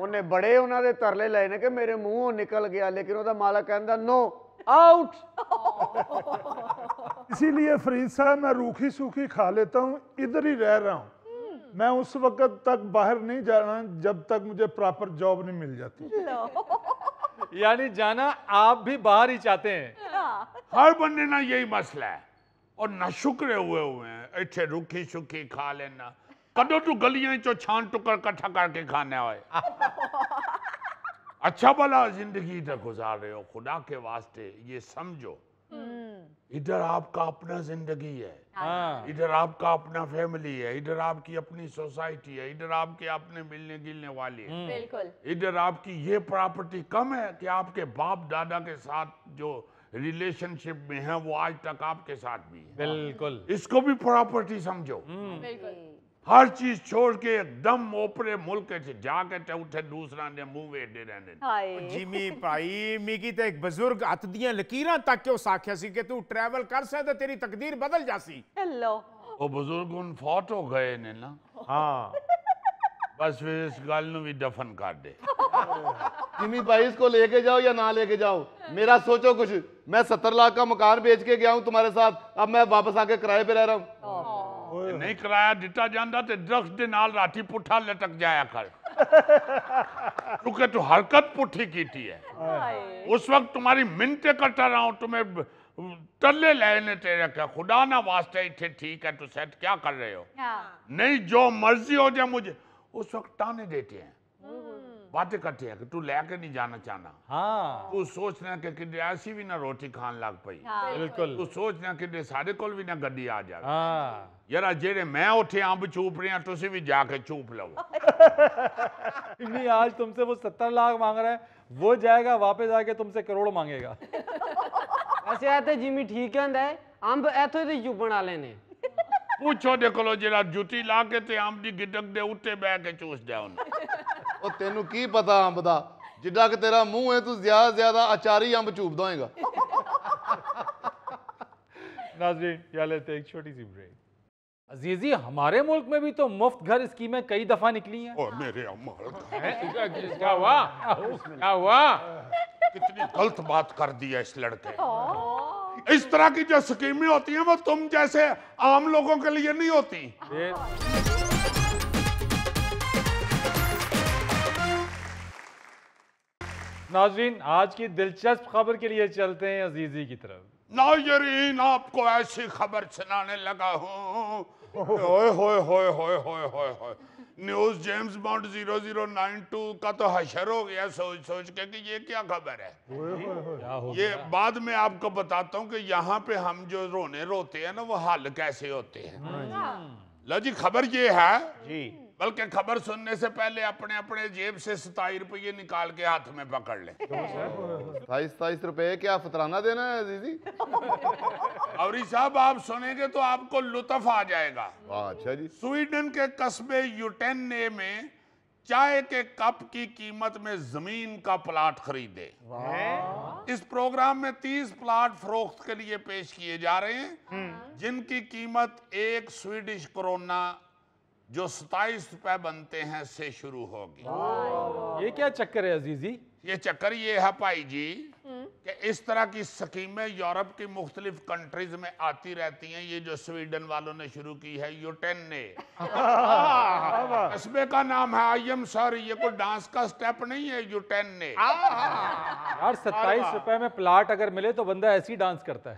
उन्हें बड़े उन्होंने तरले लाए ने कि मेरे मुंहों निकल गया, लेकिन उसका मालिक कहता नो आउट। इसीलिए फरीद साहब मैं रूखी सूखी खा लेता हूँ, इधर ही रह रहा हूँ। मैं उस वक्त तक बाहर नहीं जाना जब तक मुझे प्रॉपर जॉब नहीं मिल जाती। यानी जाना आप भी बाहर ही चाहते हैं। हर बंदे ना यही मसला है और ना शुक्र हुए हैं इतने रूखी सूखी खा लेना। कदों तू गलियां चो छान टुकर कट्ठा करके खाने होए। अच्छा भला जिंदगी इधर गुजार रहे हो, खुदा के वास्ते ये समझो इधर आपका अपना जिंदगी है, इधर आपका अपना फैमिली है, इधर आपकी अपनी सोसाइटी है, इधर आपके अपने मिलने गिलने वाले हैं। बिल्कुल। इधर आपकी ये प्रॉपर्टी कम है कि आपके बाप दादा के साथ जो रिलेशनशिप में है वो आज तक आपके साथ भी है। बिल्कुल। इसको भी प्रॉपर्टी समझो। बिल्कुल। हर चीज छोड़ के एकदम ओपरे मुल्क जाके ते उठे दूसरा ने मुंह वेडे रहने। जिमी भाई मिकी ते एक बुजुर्ग हथ दियां लकीरां तक के उस आख्या सी कि तू ट्रैवल कर सकदा तेरी तकदीर बदल जासी। हेलो वो बुजुर्ग उन फौत हो गए ने ना। हाँ बस फिर इस गल नू भी दफन कर दे। जिमी भाई इसको लेके जाओ या ना लेके जाओ, मेरा सोचो कुछ। मैं 70 लाख का मकान बेच के गया हूं तुम्हारे साथ, अब मैं वापस आके किराए पे रह रहा हूं। नहीं किराया दिता जाता तो दरख्त दे नाल राठी पुठा लटक जाया कर। क्योंकि तू हरकत पुठी की है। उस वक्त तुम्हारी मिन्नतें करता रहा हूं, तुम्हें तरले लेने तेरे क्या खुदा ना वास्ते इतने ठीक है तू सेट क्या कर रहे हो। नहीं जो मर्जी हो जाए मुझे, उस वक्त ताने देते हैं। बातें करते हैं कि तू लेके नहीं जाना चाहना, हाँ तू सोचना कि किडे ऐसी भी ना रोटी खान लग पई, बिल्कुल तू सोचना किडे सारे कोल भी ना गड्डी आ जाए। हाँ यार जेड़े मैं उठे अंब चूप रहे हैं तुसी भी जाके चूप लो। नहीं आज तुमसे वो 70 लाख मांग रहा है, वो जाएगा वापस आके तुमसे करोड़ मांगेगा। ऐसे आते जिमी ठीक है अंब ऐथो ही चुप बना लेने। पूछो देखो लो जेड़ा जुती ला के ते अंब दी गिटक दे उत्ते बह के चूस दे उन। ਉਹ ਤੈਨੂੰ ਕੀ ਪਤਾ ਅੰਬ ਦਾ, ਜਿੱਡਾ ਕਿ ਤੇਰਾ ਮੂੰਹ ਹੈ ਤੂੰ ਜ਼ਿਆਦਾ ਜ਼ਿਆਦਾ ਅਚਾਰੀ ਅੰਬ ਚੂਪਦਾ ਹੋਏਗਾ। नाज़रीन यहाँ लेते हैं एक छोटी सी ब्रेक। अजीजी हमारे मुल्क में भी तो मुफ्त घर स्कीमें कई दफा निकली हैं। ओ मेरे अम्माल क्या हुआ क्या हुआ? कितनी गलत बात कर दी है इस लड़के। इस तरह की जो स्कीमें होती हैं वो तुम जैसे आम लोगों के लिए नहीं होती। नाज़रीन आज की दिलचस्प खबर के लिए चलते हैं अजीजी की तरफ। नाज़रीन आपको ऐसी खबर सुनाने लगा हूँ। ओए होए होए होए होए होए होए न्यूज़ जेम्स बॉन्ड 0092 का तो हशर हो गया सोच सोच के कि ये क्या खबर है। ये बाद में आपको बताता हूँ कि यहाँ पे हम जो रोते हैं ना वो हल कैसे होते हैं। लो जी खबर ये है जी, बल्कि खबर सुनने से पहले अपने अपने जेब से 27 रुपये निकाल के हाथ में पकड़ ले। 27 रुपए क्या फतराना देना है अजीजी? और साहब आप सुनेंगे तो आपको लुत्फ आ जाएगा। वाह अच्छा जी। स्वीडन के कस्बे यूटेन्ने में चाय के कप की कीमत में जमीन का प्लाट खरीदे। इस प्रोग्राम में 30 प्लाट फरोख्त के लिए पेश किए जा रहे हैं जिनकी कीमत 1 स्वीडिश क्रोना जो 27 रुपए बनते हैं से शुरू होगी। ये क्या चक्कर है अजीजी? ये चक्कर ये है भाई जी कि इस तरह की स्कीमें यूरोप की मुख्तलिफ कंट्रीज में आती रहती हैं। ये जो स्वीडन वालों ने शुरू की है यूटेन्ने, कस्बे का नाम है। आई एम सॉरी ये कोई डांस का स्टेप नहीं है यूटेन्ने। यार 27 रुपए में प्लाट अगर मिले तो बंदा ऐसे ही डांस करता है।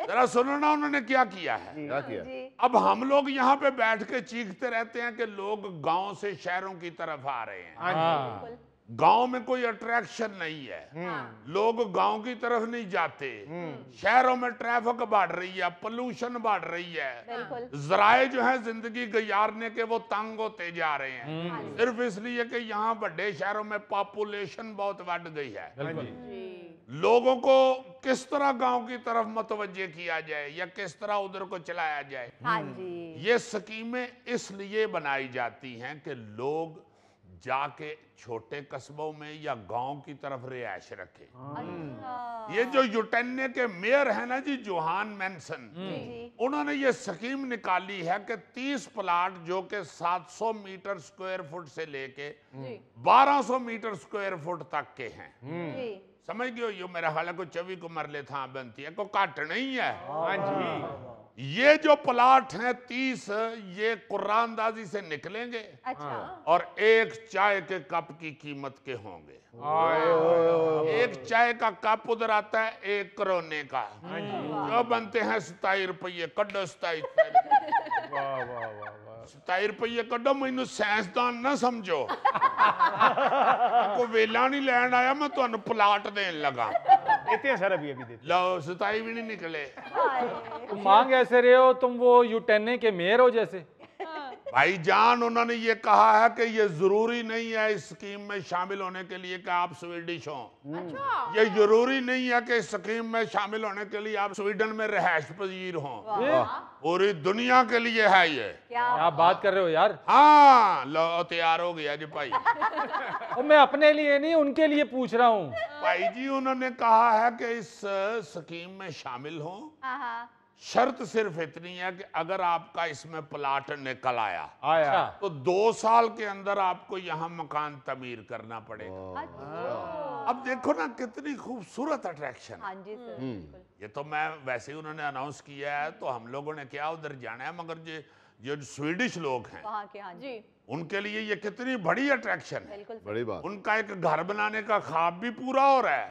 जरा सुनो ना उन्होंने क्या किया है। क्या किया? अब हम लोग यहाँ पे बैठ के चीखते रहते हैं कि लोग गांव से शहरों की तरफ आ रहे हैं। हाँ गांव में कोई अट्रैक्शन नहीं है, लोग गांव की तरफ नहीं जाते। शहरों में ट्रैफिक बढ़ रही है, पोल्यूशन बढ़ रही है, जराए जो है जिंदगी गुजारने के वो तंग होते जा रहे हैं सिर्फ इसलिए कि यहाँ बड़े शहरों में पॉपुलेशन बहुत बढ़ गई है। लोगों को किस तरह गांव की तरफ मुतवज्जे किया जाए या किस तरह उधर को चलाया जाए। हाँ जी। ये स्कीमें इसलिए बनाई जाती हैं कि लोग जाके छोटे कस्बों में या गांव की तरफ रिहायश रखे। ये जो यूटेन्ने के मेयर है ना जी जोहान मैनसन, उन्होंने ये स्कीम निकाली है कि 30 प्लाट जो कि 700 मीटर स्क्वायर फुट से लेके 1200 मीटर स्क्वायर फुट तक के हैं। समझ गए यो मेरा हाल को 24 को मरले था बनती है को काट नहीं है। हाँ जी। ये जो प्लाट हैं 30 ये कुरानदाजी से निकलेंगे। अच्छा। और 1 चाय के कप की कीमत के होंगे। 1 चाय का कप उधर आता है 1 करोने का, जो बनते हैं 27 रुपये। कड्डो 27 रुपये कड्डो। मैनू साइंसदान ना समझो, को वेला नहीं लैन आया मैं तुहानू प्लाट देन लगा। देते हैं सर अभी देते। लो 27 भी नहीं निकले। तुम मांग ऐसे रहे हो, तुम वो यूटेन्ने के मेयर हो जैसे। भाईजान उन्होंने ये कहा है कि ये जरूरी नहीं है इस स्कीम में शामिल होने के लिए कि आप स्वीडिश हो। ये जरूरी नहीं है कि इस स्कीम में शामिल होने के लिए आप स्वीडन में रहायश पजीर हो। पूरी दुनिया के लिए है ये। क्या बात कर रहे हो यार? हाँ लो तैयार हो गया जी भाई। और मैं अपने लिए नहीं उनके लिए पूछ रहा हूँ। भाई जी उन्होंने कहा है कि इस स्कीम में शामिल हो, शर्त सिर्फ इतनी है कि अगर आपका इसमें प्लाट निकल आया तो 2 साल के अंदर आपको यहाँ मकान तमीर करना पड़ेगा। अब देखो ना कितनी खूबसूरत अट्रैक्शन। हाँ जी सर, ये तो मैं वैसे ही उन्होंने अनाउंस किया है तो हम लोगों ने क्या उधर जाना है, मगर जो स्वीडिश लोग हैं वहाँ के, हाँ जी, उनके लिए ये कितनी बड़ी अट्रैक्शन है। बिल्कुल बड़ी बात। उनका एक घर बनाने का ख्वाब भी पूरा हो रहा है।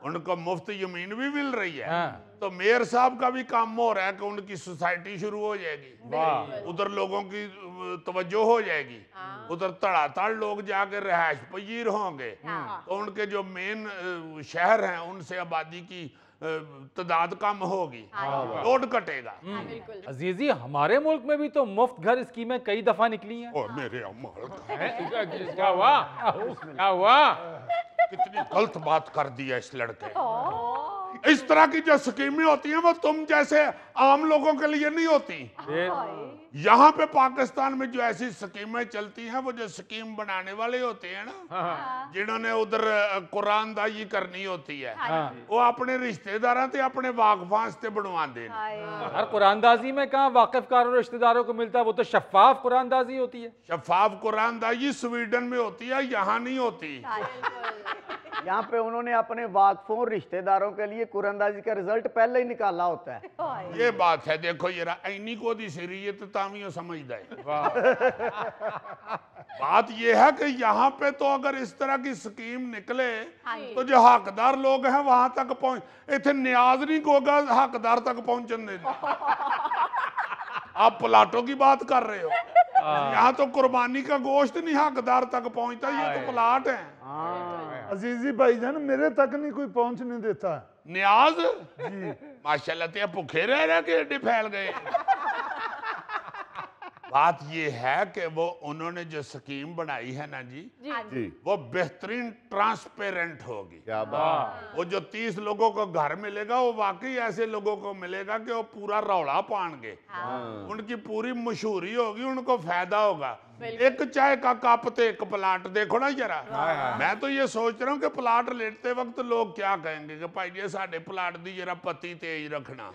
उनको मुफ्त जमीन भी मिल रही है। हाँ। तो मेयर साहब का भी काम हो रहा है कि उनकी सोसाइटी शुरू हो जाएगी, उधर लोगों की तवज्जो हो जाएगी, उधर तड़ातड़ लोग जाके रहायश पजीर होंगे, तो उनके जो मेन शहर हैं उनसे आबादी की तादाद कम होगी, लोड कटेगा। अजीजी, हमारे मुल्क में भी तो मुफ्त घर स्कीमें कई दफा निकली हैं। और मेरे अम्मा क्या हुआ, क्या हुआ? कितनी गलत बात कर दी है इस लड़के। इस तरह की जो स्कीमें होती हैं वो तुम जैसे आम लोगों के लिए नहीं होती। यहाँ पे पाकिस्तान में जो ऐसी स्कीमें चलती हैं, वो जो स्कीम बनाने वाले होते हैं ना, जिन्होंने उधर कुरानदाजी करनी होती है, वो अपने रिश्तेदारों से अपने वाकफां से बनवा देना। यार कुरानदाजी में कहाँ वाकिफकारों और रिश्तेदारों को मिलता है, वो तो शफाफ कुरानदाजी होती है। शफाफ कुरानदाजी स्वीडन में होती है, यहाँ नहीं होती। यहाँ पे उन्होंने अपने वाकफों और रिश्तेदारों के लिए कुरानदाजी का रिजल्ट पहले ही निकाला होता है। ये बात है। देखो ये ऐनी को दी शरीयत तामियों समझदा है। बात ये है कि यहाँ पे तो अगर इस तरह की स्कीम निकले तो जो हकदार लोग हैं वहां तक पहुंच, इतने न्याज नहीं होगा हकदार तक पहुंचने देना। आप प्लाटों की बात कर रहे हो, यहाँ तो कुर्बानी का गोश्त नहीं हकदार तक पहुंचता, ये तो प्लाट है। अजीजी भाईजान, मेरे तक नहीं कोई पहुंचने देता है। न्याज माशाल्लाह ते भूखे रह रहे के एडे फैल गए। बात ये है कि वो उन्होंने जो स्कीम बनाई है ना जी, वो बेहतरीन ट्रांसपेरेंट होगी। क्या बात। वो जो 30 लोगों को घर मिलेगा वो वाकई ऐसे लोगों को मिलेगा कि वो पूरा रौला पाएंगे, उनकी पूरी मशहूरी होगी, उनको फायदा होगा। एक चाय का कप तो एक प्लाट, देखो ना जरा। मैं तो ये सोच रहा हूँ कि प्लाट लेते वक्त लोग क्या कहेंगे कि भाई जी साडे प्लाट दी जरा पत्ती तेज रखना।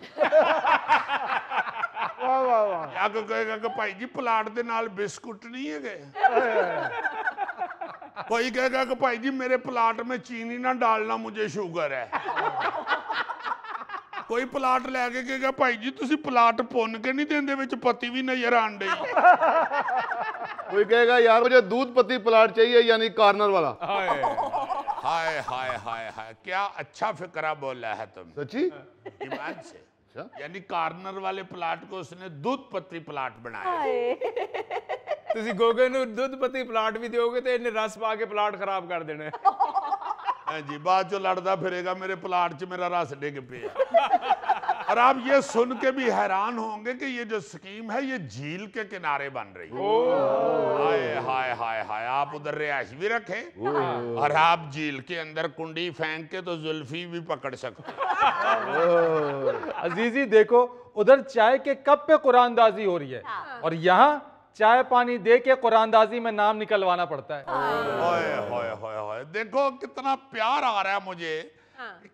वाह वाह वाह। क्या कहेगा कि भाई जी प्लाट दे नाल बिस्कुट नहीं है गए। कोई कहेगा कि भाई जी मेरे प्लाट में चीनी ना डालना, मुझे शुगर है। कोई प्लाट लैके कहेगा भाई जी तुसी प्लाट पुन के नहीं देंदे, विच पत्ती भी नजर आन डई। कोई कहेगा यार मुझे दूध पत्ती प्लाट चाहिए, यानी कॉर्नर वाला। हाय हाय हाय हाय, क्या अच्छा फिक्रा बोला है तुम सच्ची। ईमान से। यानी कॉर्नर वाले प्लाट को उसने दूध पत्ती प्लाट बनाया। ਤੁਸੀਂ ਗੋਗੇ ਨੂੰ ਦੁੱਧ ਪੱਤੀ ਪਲਾਟ ਵੀ ਦਿਓਗੇ ਤੇ ਇਹਨੇ ਰਸ ਪਾ ਕੇ ਪਲਾਟ ਖਰਾਬ ਕਰ ਦੇਣਾ। हाँ जी, बाद जो लड़ता फिरेगा मेरे प्लाट च मेरा रस डिग पे। और आप ये सुन के भी हैरान होंगे कि ये जो स्कीम है ये झील के किनारे बन रही है। हाय हाय हाय हाय, आप उधर रिहायश भी रखें और आप झील के अंदर कुंडी फेंक के तो जुल्फी भी पकड़ सकते। अजीजी देखो, उधर चाय के कप पे कुरानदाजी हो रही है और यहाँ चाय पानी दे के कुरानदाजी में नाम निकलवाना पड़ता है। होए होए होए होए, देखो कितना प्यार आ रहा है मुझे।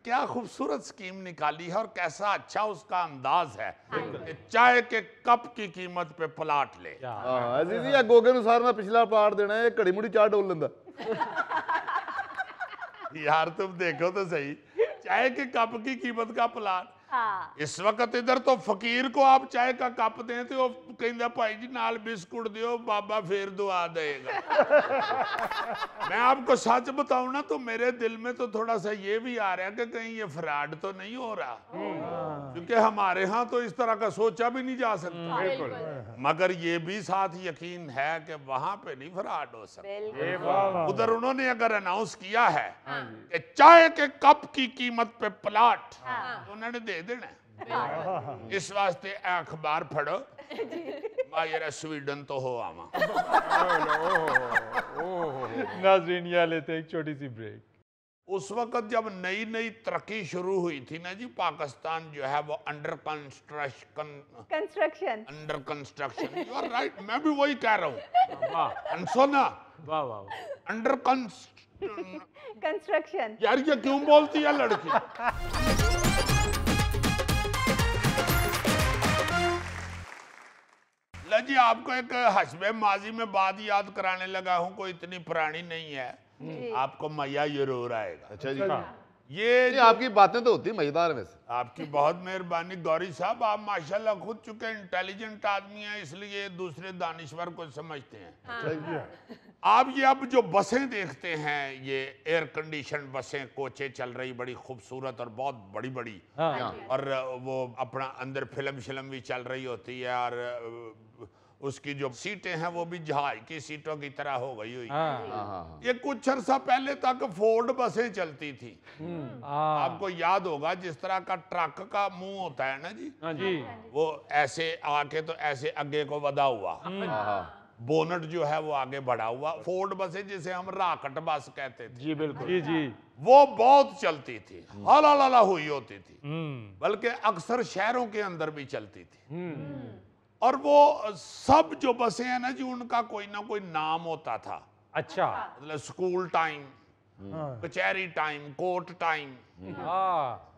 क्या खूबसूरत स्कीम निकाली है और कैसा अच्छा उसका अंदाज है। चाय के कप की कीमत पे प्लाट ले। अजीजी या गोगे नु सारा पिछला प्लाट देना है, घड़ी मुड़ी चार डोल लेंदा। यार तुम देखो तो सही, चाय के कप की कीमत का प्लाट। इस वक्त इधर तो फकीर को आप चाय का कप दें तो वो कहता भाई जी नाल बिस्कुट दियो, बाबा फिर दुआ देगा। मैं आपको सच बताऊं ना तो मेरे दिल में तो थोड़ा सा ये भी आ रहा है कि कहीं ये फ्रॉड तो नहीं हो रहा, क्योंकि हमारे यहाँ तो इस तरह का सोचा भी नहीं जा सकता। मगर ये भी साथ यकीन है कि वहां पे नहीं फ्रॉड हो सकता। उधर उन्होंने अगर अनाउंस किया है कि चाय के कप की कीमत पे प्लाट, तो उन्होंने दे देना। इस वास्ते अखबार पढ़ो, मायरा स्वीडन तो हो आवा। नाज़रीन यहाँ लेते हैं एक छोटी सी ब्रेक। उस वक्त जब नई नई तरक्की शुरू हुई थी ना जी, पाकिस्तान जो है वो under construction. You are right, मैं भी वही कह रहा हूँ। सुना, वाह वाह, अंडर कंस्ट्रक्शन। यार ये क्यों बोलती है लड़की? जी आपको एक हस्बे माजी में बात याद कराने लगा हूं, कोई इतनी पुरानी नहीं है, आपको मजा जरूर आएगा। अच्छा जी। ये आपकी बातें तो होती मजेदार है वैसे। आपकी बहुत मेहरबानी गौरी साहब, आप माशाल्लाह खुद चुके इंटेलिजेंट आदमी हैं, इसलिए दूसरे दानिश्वर को समझते हैं। आप ये अब जो बसें देखते हैं, ये एयर कंडीशन बसें, कोचें चल रही, बड़ी खूबसूरत और बहुत बड़ी बड़ी, और वो अपना अंदर फिल्म भी चल रही होती है, और उसकी जो सीटें हैं वो भी जहाज की सीटों की तरह हो गई हुई। ये कुछ अर्सा पहले तक फोर्ड बसें चलती थी। आपको याद होगा, जिस तरह का ट्रक का मुंह होता है ना जी, वो ऐसे आके तो ऐसे आगे को बढ़ा हुआ, बोनट जो है वो आगे बढ़ा हुआ, फोर्ड बसें जिसे हम राकट बस कहते थे। जी बिल्कुल। जी जी। वो बहुत चलती थी, हाला हुई होती थी, बल्कि अक्सर शहरों के अंदर भी चलती थी। और वो सब जो बसें हैं ना जी, उनका कोई ना कोई नाम होता था। अच्छा। मतलब स्कूल टाइम, कचहरी टाइम, कोर्ट टाइम।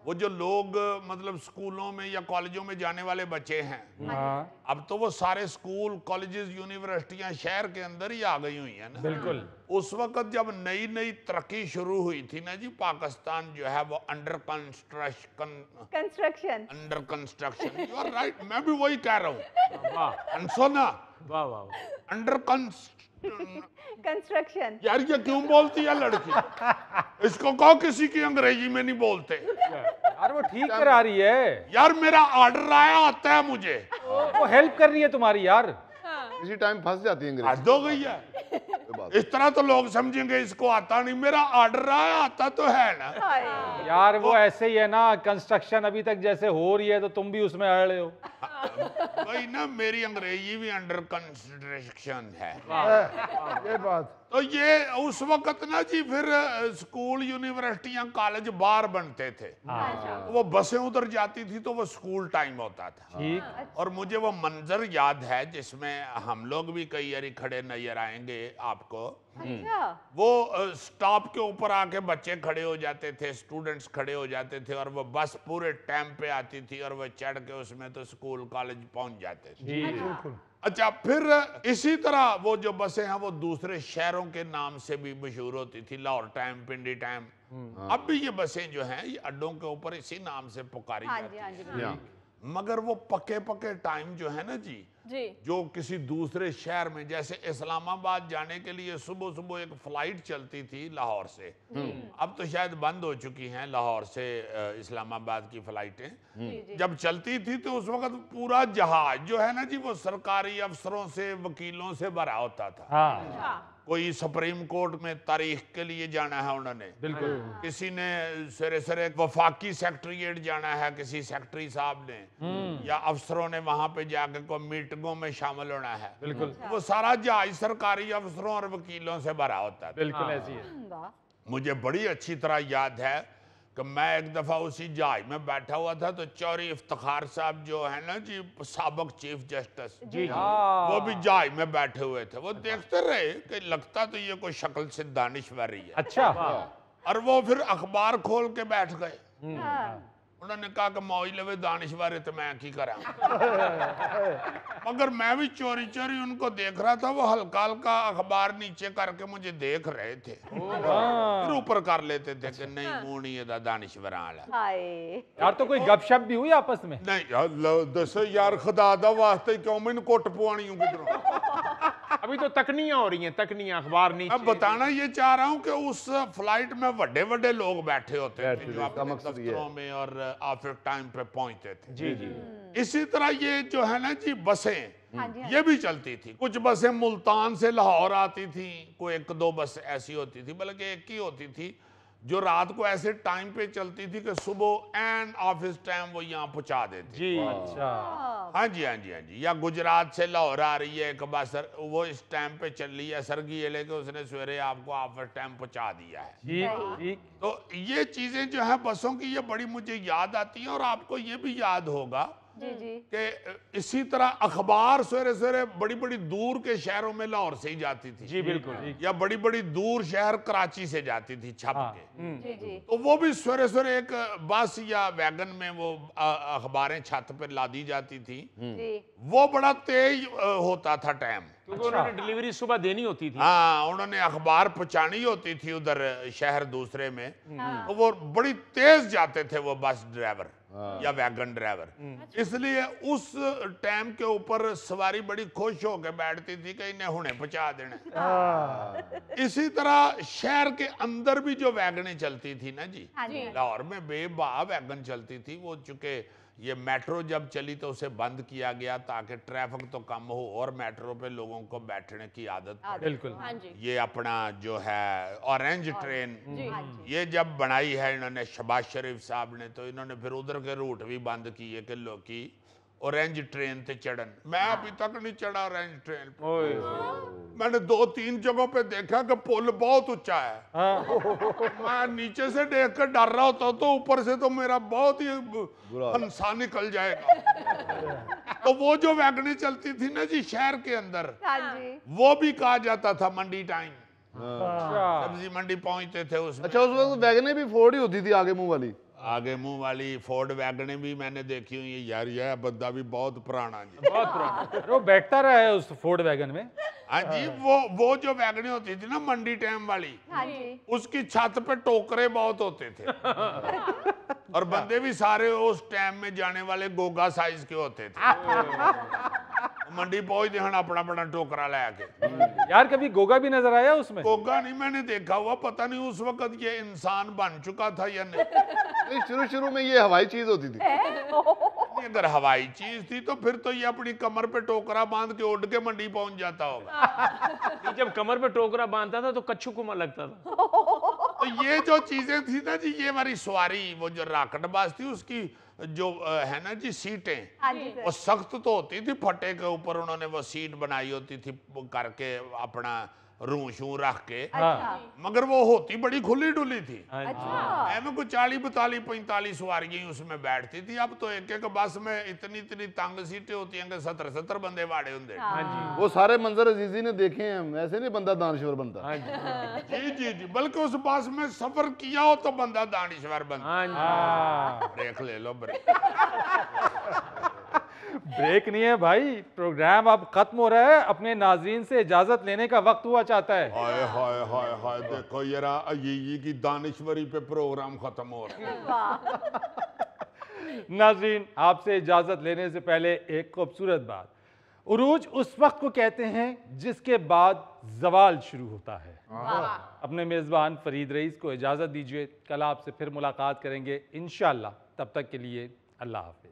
वो जो लोग मतलब स्कूलों में या कॉलेजों में जाने वाले बच्चे हैं, अब तो वो सारे स्कूल, कॉलेजेस, यूनिवर्सिटियां शहर के अंदर ही आ गई हुई है ना। बिल्कुल। उस वक्त जब नई नई तरक्की शुरू हुई थी ना जी, पाकिस्तान जो है वो under construction, you are right, मैं भी वही कह रहा हूँ। सुना, वाह वाह, अंडर कंस्ट्रक्शन। यार ये क्यों बोलती है लड़की? इसको कहो किसी की अंग्रेजी में नहीं बोलते। यार वो ठीक करा रही है यार, मेरा ऑर्डर आया आता है मुझे, वो हेल्प कर रही है तुम्हारी यार। इसी टाइम फंस जाती है अंग्रेजी। हद हो गई है। इस तरह तो लोग समझेंगे इसको आता नहीं, मेरा ऑर्डर आया आता तो है ना। यार वो ऐसे ही है ना, कंस्ट्रक्शन अभी तक जैसे हो रही है तो तुम भी उसमें अड़ रहे हो। भाई ना, मेरी अंग्रेजी भी अंडर कंस्ट्रक्शन है। ये बात तो ये उस वक्त ना जी, फिर स्कूल, यूनिवर्सिटियां, कॉलेज बाहर बनते थे, वो बसें उधर जाती थी तो वो स्कूल टाइम होता था। ठीक। और मुझे वो मंजर याद है जिसमें हम लोग भी कई बारी खड़े नजर आएंगे आपको। वो स्टॉप के ऊपर आके बच्चे खड़े हो जाते थे, स्टूडेंट्स खड़े हो जाते थे, और वो बस पूरे टाइम पे आती थी, और वो चढ़ के उसमें तो स्कूल कॉलेज पहुंच जाते थे। अच्छा, फिर इसी तरह वो जो बसें हैं वो दूसरे शहरों के नाम से भी मशहूर होती थी, लाहौर टाइम, पिंडी टाइम। अब भी ये बसें जो हैं ये अड्डों के ऊपर इसी नाम से पुकारी जाती हैं। मगर वो पक्के टाइम जो है ना जी, जो किसी दूसरे शहर में, जैसे इस्लामाबाद जाने के लिए सुबह सुबह एक फ्लाइट चलती थी लाहौर से, अब तो शायद बंद हो चुकी हैं लाहौर से इस्लामाबाद की फ्लाइटें। जब चलती थी तो उस वक्त पूरा जहाज जो है ना जी, वो सरकारी अफसरों से, वकीलों से भरा होता था। कोई सुप्रीम कोर्ट में तारीख के लिए जाना है उन्होंने, बिल्कुल, किसी ने सरे वफाकी सेक्रेटरीट जाना है, किसी सेक्रेटरी साहब ने, या अफसरों ने वहां पे जाकर को मीटिंगों में शामिल होना है, बिल्कुल, वो सारा जहाज सरकारी अफसरों और वकीलों से भरा होता है। बिल्कुल ऐसी है। मुझे बड़ी अच्छी तरह याद है कि मैं एक दफा उसी जहाज में बैठा हुआ था, तो चौधरी इफ्तिखार साहब जो है ना जी, साबिक चीफ जस्टिस जी, वो भी जहाज में बैठे हुए थे। वो देखते रहे कि लगता तो ये कोई शक्ल से दानिश्वरी है। अच्छा। और वो फिर अखबार खोल के बैठ गए। उन्होंने कहा कि मौज लवे दानिश्वर तो मैं की करा। मगर मैं भी चोरी चोरी उनको देख रहा था, वो हल्का हल्का अखबार नीचे करके मुझे देख रहे थे, फिर ऊपर कर लेते थे कि नहीं मुंह नहीं है दानिश्वर वाला। यार तो कोई गपशप भी हुई आपस में? नहीं यार, दसो यार, खुदा दा वास्ते क्यों मैंने कोट पवानी हूँ किधरों? अभी तो तकनियां हो रही हैं, तकनियां, अखबार नीचे। अब बताना ये चाह रहा हूँ कि उस फ्लाइट में बड़े बड़े लोग बैठे होते थे जो अपने दफ्तरों में और ऑफिस टाइम पे पहुंचते थे। जी जी। इसी तरह ये जो है ना जी बसें, ये भी चलती थी। कुछ बसें मुल्तान से लाहौर आती थी, कोई एक दो बस ऐसी होती थी, बल्कि एक ही होती थी जो रात को ऐसे टाइम पे चलती थी कि सुबह एंड ऑफिस टाइम वो यहाँ पहुंचा देती जी। अच्छा। हाँ जी, हाँ जी, हाँ जी। या गुजरात से लाहौर आ रही है एक बस, वो इस टाइम पे चल रही है, सरगी ये लेके उसने सवेरे आपको ऑफिस टाइम पहुंचा दिया है। ठीक। तो ये चीजें जो है बसों की, ये बड़ी मुझे याद आती हैं। और आपको ये भी याद होगा कि इसी तरह अखबार सवेरे सवेरे बड़ी बड़ी दूर के शहरों में लाहौर से ही जाती थी। जी बिल्कुल। या बड़ी बड़ी दूर शहर कराची से जाती थी छप के। तो वो भी सवेरे सवेरे एक बस या वैगन में वो अखबारें छत पर लादी जाती थी। वो बड़ा तेज होता था टाइम। क्योंकि उन्होंने डिलीवरी सुबह देनी होती थी। हाँ, उन्होंने अखबार पहुंचानी होती थी उधर शहर दूसरे में, तो वो बड़ी तेज जाते थे वो बस ड्राइवर या वैगन ड्राइवर, इसलिए उस टाइम के ऊपर सवारी बड़ी खुश होकर बैठती थी कि इन्हें हुने पहुंचा देना। इसी तरह शहर के अंदर भी जो वैगनें चलती थी ना जी, लाहौर में बेबा वैगन चलती थी। वो चूंकि ये मेट्रो जब चली तो उसे बंद किया गया ताकि ट्रैफिक तो कम हो और मेट्रो पे लोगों को बैठने की आदत। बिल्कुल। ये अपना जो है ऑरेंज ट्रेन, ये जब बनाई है इन्होंने शहबाज शरीफ साहब ने, तो इन्होंने फिर उधर के रूट भी बंद किए कि लोग की ऑरेंज ट्रेन ते चढ़न। मैं अभी तक नहीं चढ़ा ऑरेंज ट्रेन पे। मैंने 2-3 जगहों पे देखा कि पुल बहुत ऊंचा है। मैं नीचे से देख कर डर रहा होता तो ऊपर से तो मेरा बहुत ही हंसा निकल जाएगा। तो वो जो वैगनें चलती थी ना जी शहर के अंदर, वो भी कहा जाता था मंडी टाइम। सब्जी मंडी पहुंचते थे उसमें। अच्छा, उस वक्त वैगनें भी फोर्ड ही होती थी आगे मुंह वाली? आगे मुंह वाली फोर्ड वैगनें भी मैंने देखी हुई है यार। यह बंदा भी बहुत पुराना जी, बहुत पुराना। वो बैठता रहा है उस फोर्ड वैगन में। हाँ जी, वो जो वैगनें होती थी ना मंडी टाइम वाली, उसकी छत पे टोकरे बहुत होते थे और बंदे भी सारे उस टाइम में जाने वाले गोगा साइज के होते थे। मंडी पहुंचते हैं अपना अपना टोकरा लेके। यार कभी गोगा भी नजर आया उसमें? गोगा नहीं मैंने देखा हुआ, पता नहीं उस वक्त ये इंसान बन चुका था या नहीं। शुरू में ये हवाई चीज होती थी। अगर हवाई चीज थी तो फिर तो ये अपनी कमर पे टोकरा बांध के उड़ के मंडी पहुंच जाता होगा। जब कमर पे टोकरा बांधता था तो कच्छू कुमार लगता था। तो ये जो चीजें थी ना जी, ये हमारी सवारी वो जो राकटबाज थी उसकी जो है ना जी सीटें, वो सख्त तो होती थी, फटे के ऊपर उन्होंने वो सीट बनाई होती थी करके अपना रूं शू रख के। मगर वो होती बड़ी खुली डुली थी। ऐमें कुछ 40-45 सवारियां उसमें बैठती थी। अब तो एक एक बस में इतनी इतनी तंग सीटें होती हैं कि 70 बंदे वाड़े होंगे। वो सारे मंजर अजीजी ने देखे हैं, ऐसे नहीं बंदा दानश्वर बनता। जी जी जी, बल्कि उस बस में सफर किया हो तो बंदा दानिश्वर बनता। ब्रेक ले लो, ब्रेक। ब्रेक नहीं है भाई, प्रोग्राम अब खत्म हो रहा है। अपने नाज़रीन से इजाजत लेने का वक्त हुआ चाहता है। हाय हाय हाय हाय, देखो यारा ये की दानिश्वरी पे प्रोग्राम खत्म हो रहा है। नाज़रीन, आपसे इजाजत लेने से पहले एक खूबसूरत बात। उरूज उस वक्त को कहते हैं जिसके बाद जवाल शुरू होता है। अपने मेज़बान फरीद रईस को इजाजत दीजिए। कल आपसे फिर मुलाकात करेंगे इंशाअल्लाह। तब तक के लिए अल्लाह हाफिज।